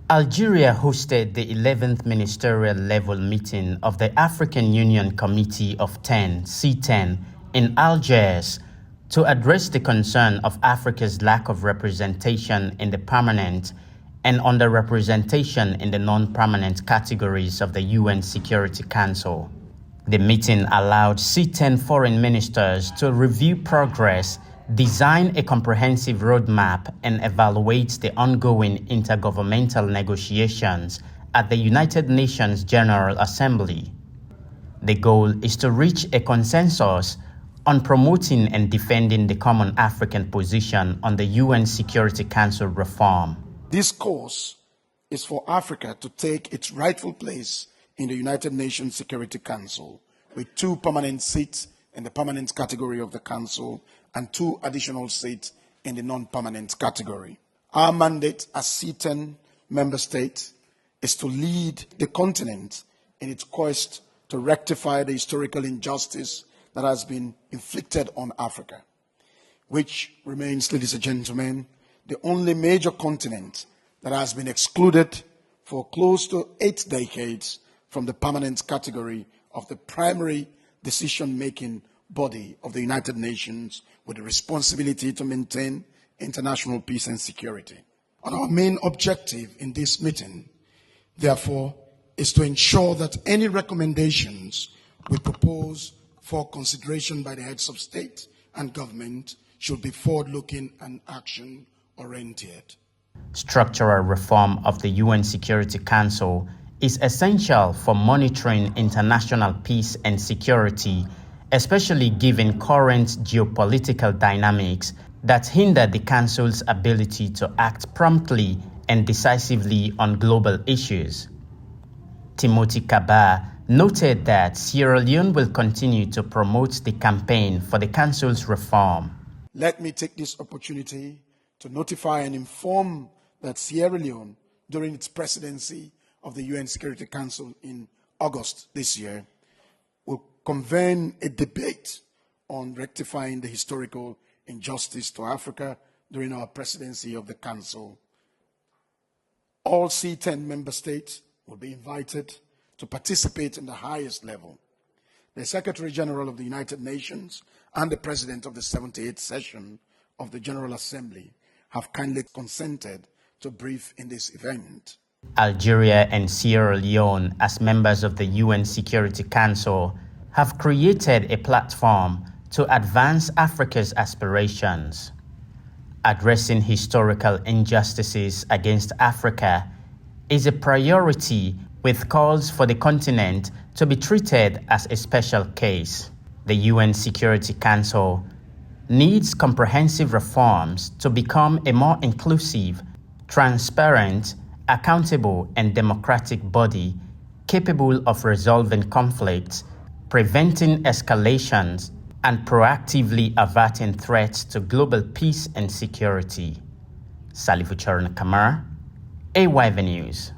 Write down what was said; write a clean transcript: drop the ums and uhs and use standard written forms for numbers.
Algeria hosted the 11th Ministerial-Level Meeting of the African Union Committee of 10 (C10) in Algiers to address the concern of Africa's lack of representation in the permanent and underrepresentation in the non-permanent categories of the UN Security Council. The meeting allowed C10 foreign ministers to review progress, design a comprehensive roadmap, and evaluate the ongoing intergovernmental negotiations at the United Nations General Assembly. The goal is to reach a consensus on promoting and defending the common African position on the UN Security Council reform. This course is for Africa to take its rightful place in the United Nations Security Council, with 2 permanent seats in the permanent category of the Council and 2 additional seats in the non-permanent category. Our mandate as C10 member state is to lead the continent in its quest to rectify the historical injustice that has been inflicted on Africa, which remains, ladies and gentlemen, the only major continent that has been excluded for close to 8 decades from the permanent category of the primary decision-making body of the United Nations with the responsibility to maintain international peace and security. And our main objective in this meeting, therefore, is to ensure that any recommendations we propose for consideration by the heads of state and government should be forward-looking and action-oriented. Structural reform of the UN Security Council is essential for monitoring international peace and security, especially given current geopolitical dynamics that hinder the Council's ability to act promptly and decisively on global issues. Musa Kabba noted that Sierra Leone will continue to promote the campaign for the Council's reform. Let me take this opportunity to notify and inform that Sierra Leone, during its presidency of the UN Security Council in August this year, will convene a debate on rectifying the historical injustice to Africa during our presidency of the Council. All C10 member states will be invited to participate in the highest level. The Secretary General of the United Nations and the President of the 78th session of the General Assembly have kindly consented to brief in this event. Algeria and Sierra Leone, as members of the UN Security Council, have created a platform to advance Africa's aspirations. Addressing historical injustices against Africa is a priority, with calls for the continent to be treated as a special case. The UN Security Council needs comprehensive reforms to become a more inclusive, transparent, accountable, and democratic body capable of resolving conflicts, preventing escalations, and proactively averting threats to global peace and security. Salifu Charna Kamara, AYV News.